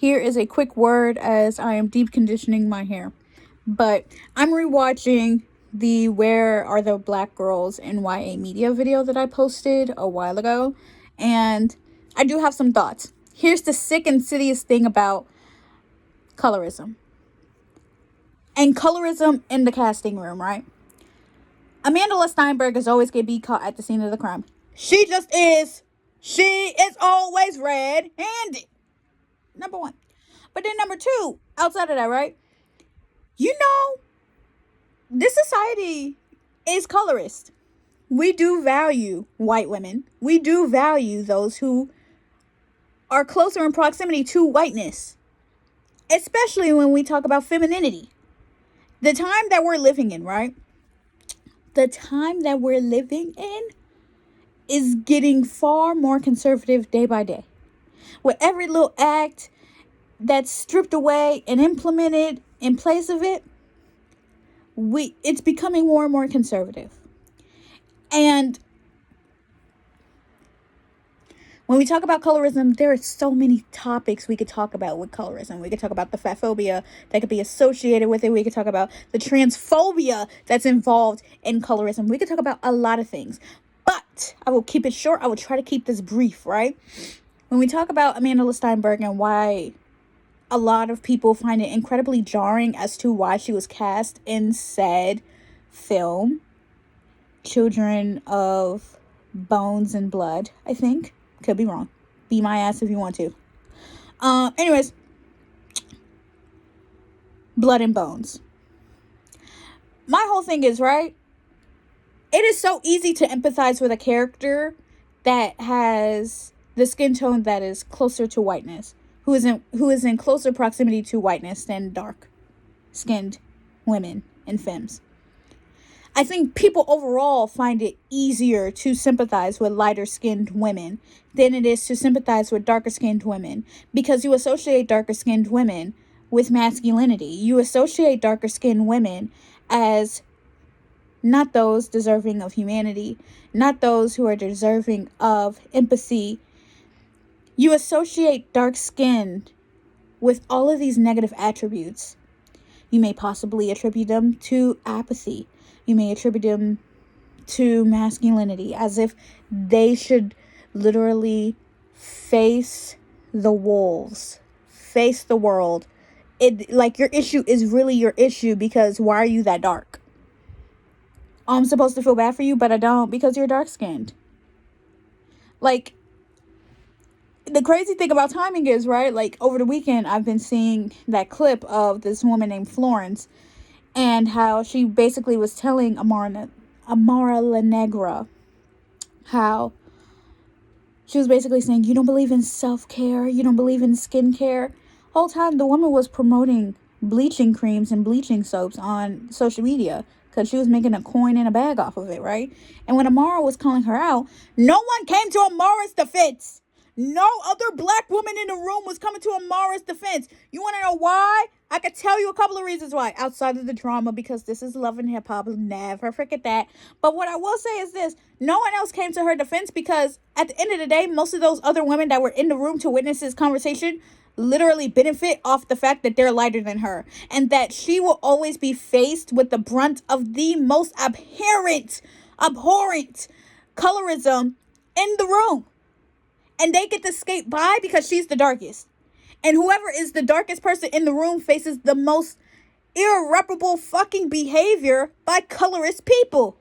here is a quick word as I am deep conditioning my hair. But I'm rewatching the Where Are the Black Girls in YA Media video that I posted a while ago. And I do have some thoughts. Here's the sick, insidious thing about colorism. And colorism in the casting room, right? Amandla Stenberg is always going to be caught at the scene of the crime. She just is. She is always red-handed. Number one. But then number two, outside of that, right? You know, this society is colorist. We do value white women. We do value those who are closer in proximity to whiteness. Especially when we talk about femininity. The time that we're living in, right? The time that we're living in is getting far more conservative day by day. With every little act that's stripped away and implemented in place of it, it's becoming more and more conservative. And when we talk about colorism, there are so many topics we could talk about with colorism. We could talk about the fatphobia that could be associated with it. We could talk about the transphobia that's involved in colorism. We could talk about a lot of things. But I will keep it short. I will try to keep this brief, right? When we talk about Amandla Stenberg and why a lot of people find it incredibly jarring as to why she was cast in said film, Children of Bones and Blood, I think. Could be wrong. Be my ass if you want to. Anyways, Blood and Bones. My whole thing is, right? It is so easy to empathize with a character that has the skin tone that is closer to whiteness, who is in closer proximity to whiteness than dark-skinned women and femmes. I think people overall find it easier to sympathize with lighter-skinned women than it is to sympathize with darker-skinned women, because you associate darker-skinned women with masculinity. You associate darker-skinned women as not those deserving of humanity, not those who are deserving of empathy. You associate dark-skinned with all of these negative attributes. You may possibly attribute them to apathy. You may attribute them to masculinity, as if they should literally face the wolves, face the world. Like, your issue is really your issue because why are you that dark? I'm supposed to feel bad for you, but I don't, because you're dark-skinned. Like, the crazy thing about timing is, right, like, over the weekend, I've been seeing that clip of this woman named Florence, and how she basically was telling Amara La Negra how she was basically saying, you don't believe in self-care, you don't believe in skincare. Whole time the woman was promoting bleaching creams and bleaching soaps on social media because she was making a coin and a bag off of it, right? And when Amara was calling her out, no one came to Amara's defense. No other black woman in the room was coming to Amara's defense. You want to know why? I could tell you a couple of reasons why, outside of the drama, because this is Love and Hip Hop. Never forget that. But what I will say is this. No one else came to her defense because at the end of the day, most of those other women that were in the room to witness this conversation literally benefit off the fact that they're lighter than her. And that she will always be faced with the brunt of the most abhorrent colorism in the room. And they get to skate by because she's the darkest. And whoever is the darkest person in the room faces the most irreparable fucking behavior by colorist people.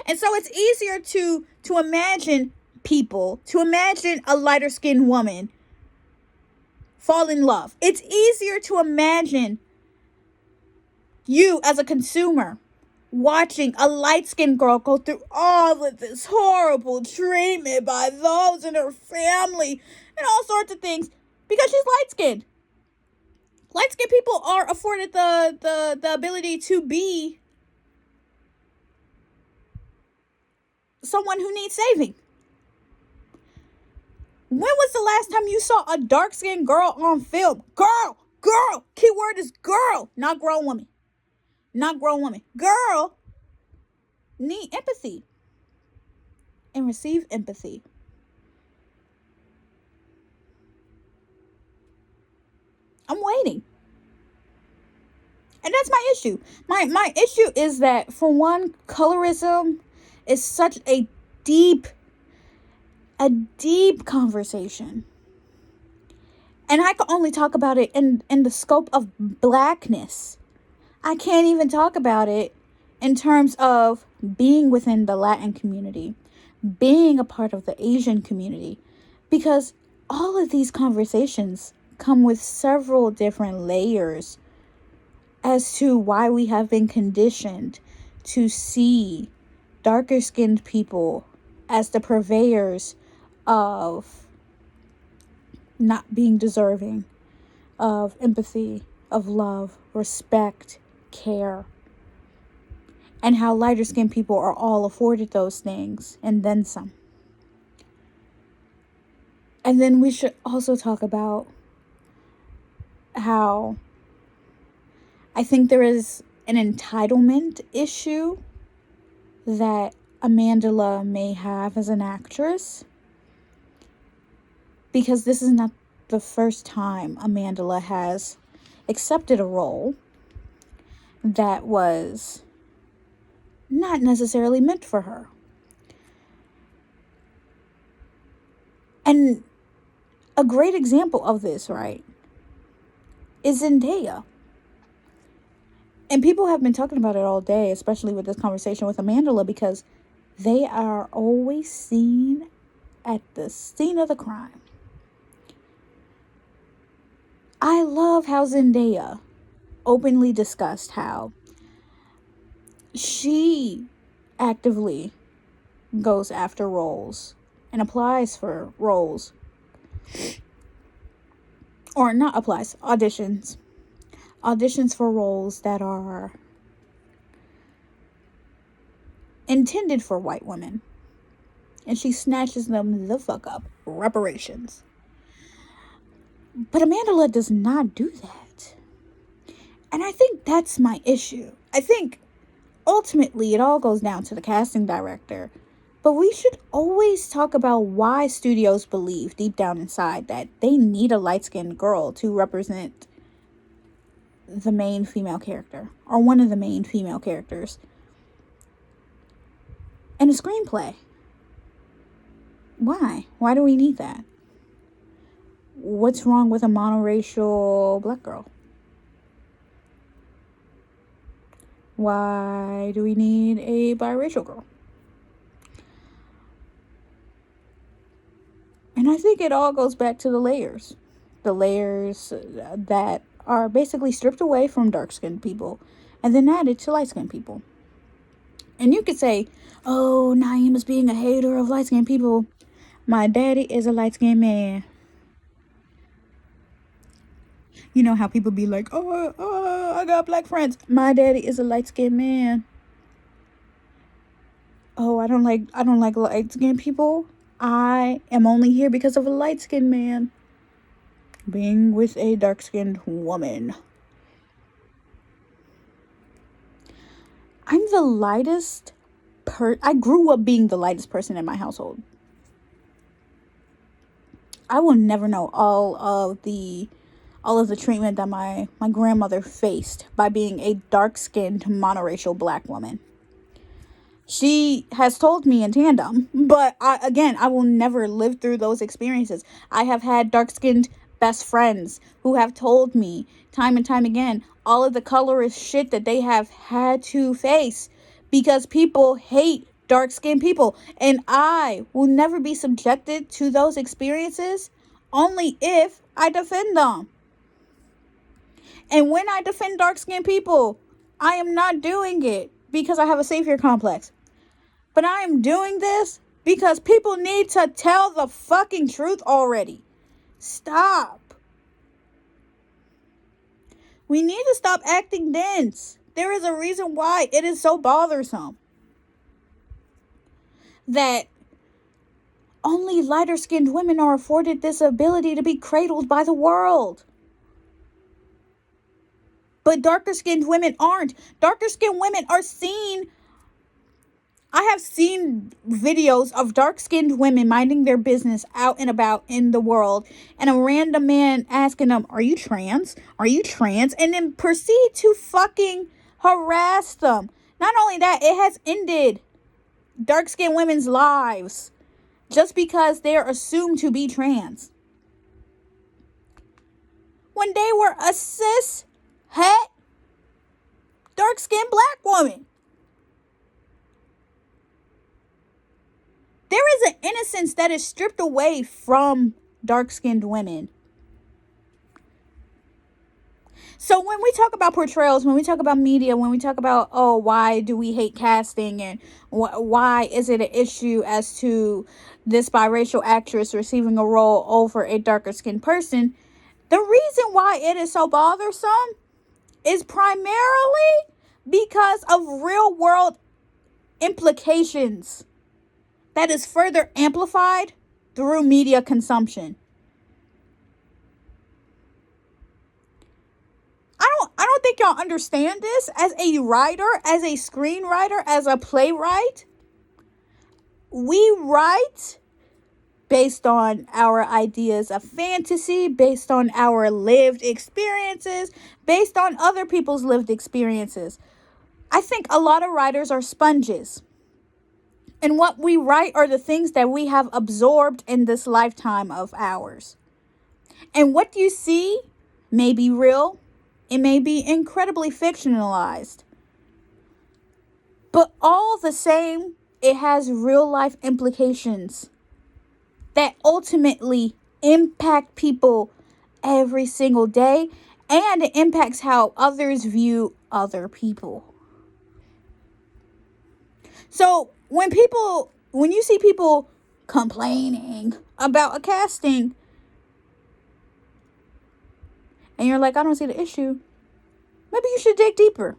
And so it's easier to imagine people, to imagine a lighter skinned woman fall in love. It's easier to imagine you as a consumer watching a light-skinned girl go through all of this horrible treatment by those in her family and all sorts of things because she's light-skinned. Light-skinned people are afforded the ability to be someone who needs saving. When was the last time you saw a dark-skinned girl on film? Girl, keyword is girl, not grown woman. Girl need empathy and receive empathy. I'm waiting. And that's my issue. My issue is that, for one, colorism is such a deep conversation. And I can only talk about it in the scope of blackness. I can't even talk about it in terms of being within the Latin community, being a part of the Asian community, because all of these conversations come with several different layers as to why we have been conditioned to see darker skinned people as the purveyors of not being deserving of empathy, of love, respect, care, and how lighter skinned people are all afforded those things and then some. And then we should also talk about how I think there is an entitlement issue that Amandla may have as an actress, because this is not the first time Amandla has accepted a role that was not necessarily meant for her. And a great example of this, right, is Zendaya. And people have been talking about it all day, especially with this conversation with Amandla, because they are always seen at the scene of the crime. I love how Zendaya openly discussed how she actively goes after roles and applies for roles, or not applies, auditions for roles that are intended for white women, and she snatches them the fuck up. Reparations. But Amandla does not do that. And I think that's my issue. I think ultimately it all goes down to the casting director. But we should always talk about why studios believe deep down inside that they need a light-skinned girl to represent the main female character, or one of the main female characters, in a screenplay. Why? Why do we need that? What's wrong with a monoracial black girl? Why do we need a biracial girl? And I think it all goes back to the layers. The layers that are basically stripped away from dark-skinned people and then added to light-skinned people. And you could say, oh, Naimah's being a hater of light-skinned people. My daddy is a light-skinned man. You know how people be like, oh, I got black friends. My daddy is a light-skinned man. Oh, I don't like light-skinned people. I am only here because of a light-skinned man being with a dark-skinned woman. I'm the lightest I grew up being the lightest person in my household. I will never know all of the treatment that my grandmother faced by being a dark-skinned monoracial black woman. She has told me in tandem, but I will never live through those experiences. I have had dark-skinned best friends who have told me time and time again all of the colorist shit that they have had to face because people hate dark-skinned people. And I will never be subjected to those experiences only if I defend them. And when I defend dark-skinned people, I am not doing it because I have a savior complex. But I am doing this because people need to tell the fucking truth already. Stop. We need to stop acting dense. There is a reason why it is so bothersome that only lighter-skinned women are afforded this ability to be cradled by the world. But darker-skinned women aren't. Darker-skinned women are seen I have seen videos of dark-skinned women minding their business out and about in the world, and a random man asking them, "Are you trans? Are you trans?" And then proceed to fucking harass them. Not only that, it has ended dark-skinned women's lives just because they're assumed to be trans, when they were a cis, het, dark-skinned black woman. There is an innocence that is stripped away from dark-skinned women. So when we talk about portrayals, when we talk about media, when we talk about, oh, why do we hate casting, and why is it an issue as to this biracial actress receiving a role over a darker skinned person, the reason why it is so bothersome is primarily because of real world implications that is further amplified through media consumption. I don't think y'all understand this. As a writer, as a screenwriter, as a playwright, we write based on our ideas of fantasy, based on our lived experiences, based on other people's lived experiences. I think a lot of writers are sponges. And what we write are the things that we have absorbed in this lifetime of ours. And what you see may be real. It may be incredibly fictionalized. But all the same, it has real life implications that ultimately impact people every single day. And it impacts how others view other people. So when you see people complaining about a casting, and you're like, I don't see the issue, maybe you should dig deeper.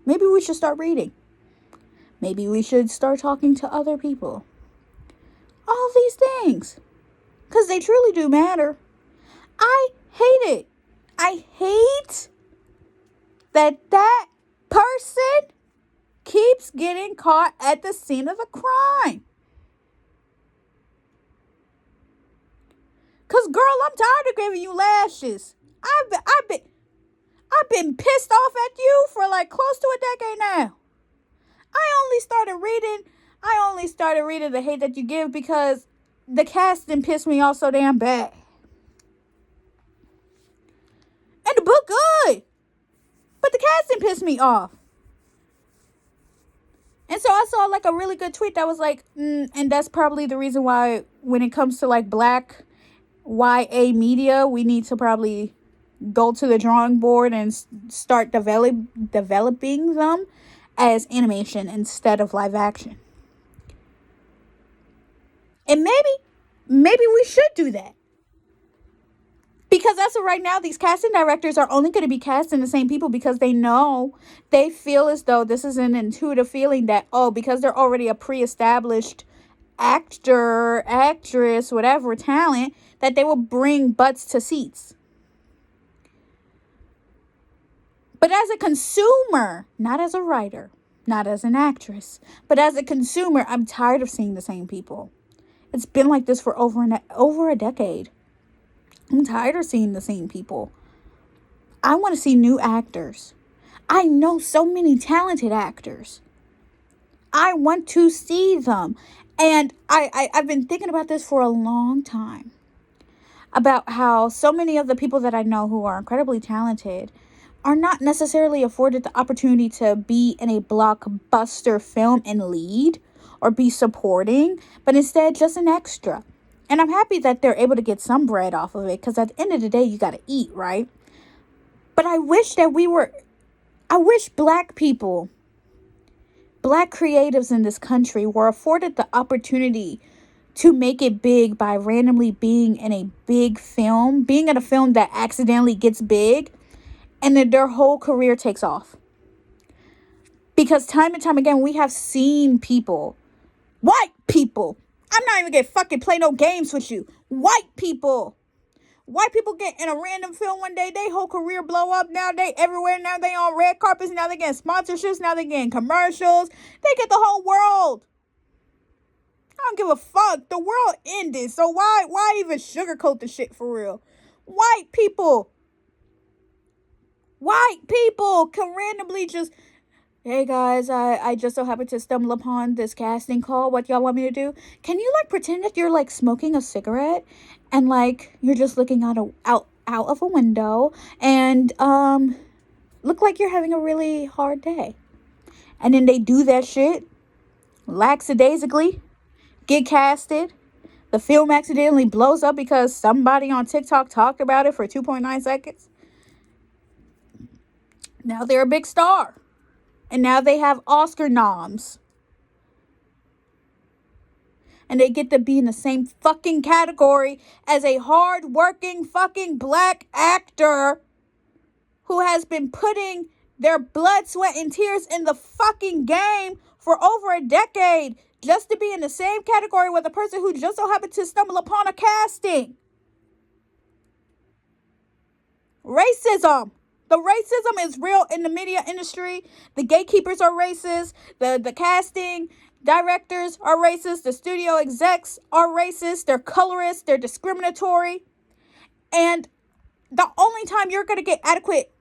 Maybe we should start reading. Maybe we should start talking to other people. All these things. Because they truly do matter. I hate it. I hate that person keeps getting caught at the scene of the crime. Because, girl, I'm tired of giving you lashes. I've been pissed off at you for like close to a decade now. I only started reading The Hate That You Give because the casting pissed me off so damn bad. And the book good, but the casting pissed me off. And so I saw like a really good tweet that was like, and that's probably the reason why when it comes to like black YA media, we need to probably go to the drawing board and start developing them as animation instead of live action. And maybe we should do that. Because as of right now, these casting directors are only going to be casting the same people because they feel as though this is an intuitive feeling that, oh, because they're already a pre-established actor, actress, whatever talent, that they will bring butts to seats. But as a consumer, not as a writer, not as an actress, but as a consumer, I'm tired of seeing the same people. It's been like this for over a decade. I'm tired of seeing the same people. I want to see new actors. I know so many talented actors. I want to see them. And I've been thinking about this for a long time. About how so many of the people that I know who are incredibly talented are not necessarily afforded the opportunity to be in a blockbuster film and lead or be supporting, but instead just an extra. And I'm happy that they're able to get some bread off of it, because at the end of the day, you got to eat, right? But I wish black people, black creatives in this country were afforded the opportunity to make it big by randomly being in a big film, being in a film that accidentally gets big, and then their whole career takes off. Because time and time again, we have seen people, white people, I'm not even gonna fucking play no games with you, white people White people get in a random film one day, they whole career blow up. Now they everywhere. Now they on red carpets. Now they getting sponsorships. Now they getting commercials. They get the whole world. I don't give a fuck. The world ended. So why even sugarcoat the shit for real? White people can randomly just, hey guys, I just so happened to stumble upon this casting call. What y'all want me to do? Can you like pretend that you're like smoking a cigarette and like you're just looking out of a window and look like you're having a really hard day? And then they do that shit lackadaisically, get casted. The film accidentally blows up because somebody on TikTok talked about it for 2.9 seconds. Now they're a big star. And now they have Oscar noms. And they get to be in the same fucking category as a hard-working fucking black actor who has been putting their blood, sweat, and tears in the fucking game for over a decade just to be in the same category with a person who just so happened to stumble upon a casting. Racism. The racism is real in the media industry. The gatekeepers are racist. The casting directors are racist. The studio execs are racist. They're colorists. They're discriminatory. And the only time you're going to get adequate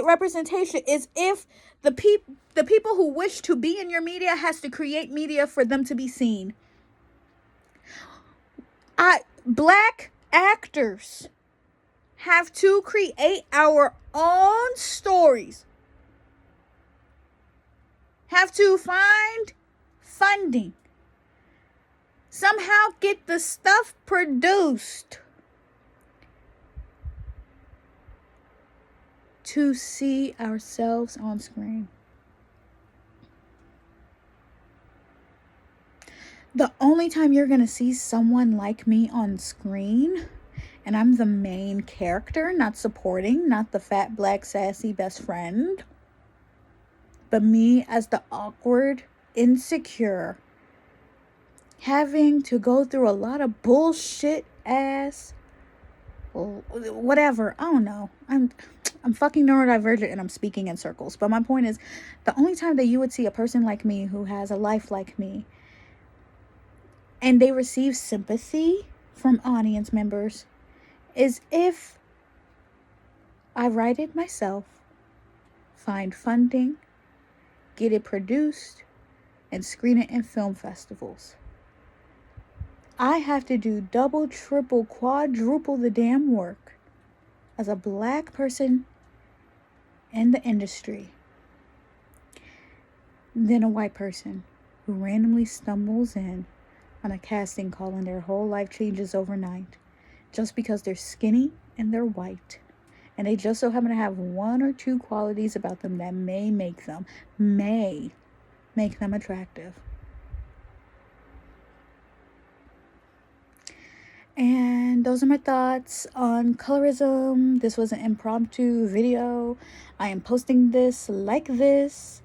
representation is if the people who wish to be in your media has to create media for them to be seen. Black actors have to create our own stories, have to find funding, somehow get the stuff produced to see ourselves on screen. The only time you're going to see someone like me on screen, and I'm the main character, not supporting, not the fat, black, sassy best friend, but me as the awkward, insecure, having to go through a lot of bullshit ass, whatever, I don't know. I'm fucking neurodivergent and I'm speaking in circles. But my point is, the only time that you would see a person like me who has a life like me and they receive sympathy from audience members is if I write it myself, find funding, get it produced, and screen it in film festivals. I have to do double, triple, quadruple the damn work as a black person in the industry than a white person who randomly stumbles in on a casting call and their whole life changes overnight just because they're skinny and they're white. And they just so happen to have one or two qualities about them that may make them attractive. And those are my thoughts on colorism. This was an impromptu video. I am posting this like this.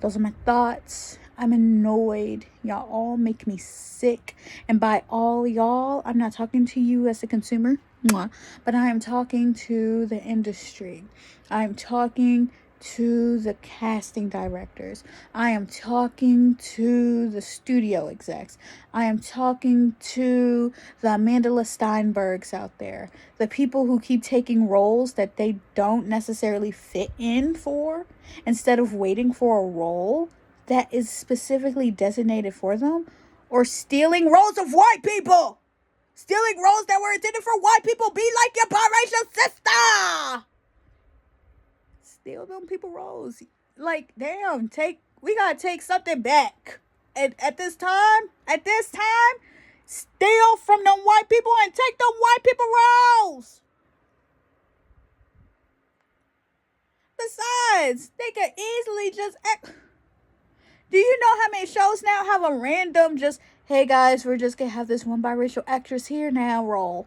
Those are my thoughts. I'm annoyed. Y'all all make me sick. And by all y'all, I'm not talking to you as a consumer, but I am talking to the industry. I'm talking to the casting directors. I am talking to the studio execs. I am talking to the Amandla Stenbergs out there. The people who keep taking roles that they don't necessarily fit in for, instead of waiting for a role that is specifically designated for them, or stealing roles of white people. Stealing roles that were intended for white people. Be like your biracial sister. Steal them people roles. Like, damn, we gotta take something back. And at this time, steal from them white people and take them white people roles. Besides, they could easily just do you know how many shows now have a random just, hey guys, we're just gonna have this one biracial actress here now role?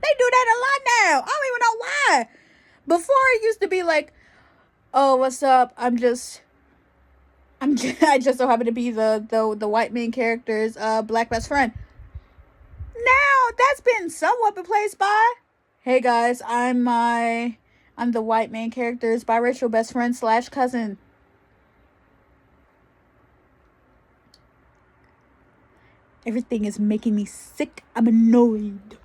They do that a lot now. I don't even know why. Before it used to be like, oh, what's up? I'm just I just so happen to be the white main character's black best friend. Now that's been somewhat replaced by, hey guys, I'm the white main character's biracial best friend / cousin. Everything is making me sick. I'm annoyed.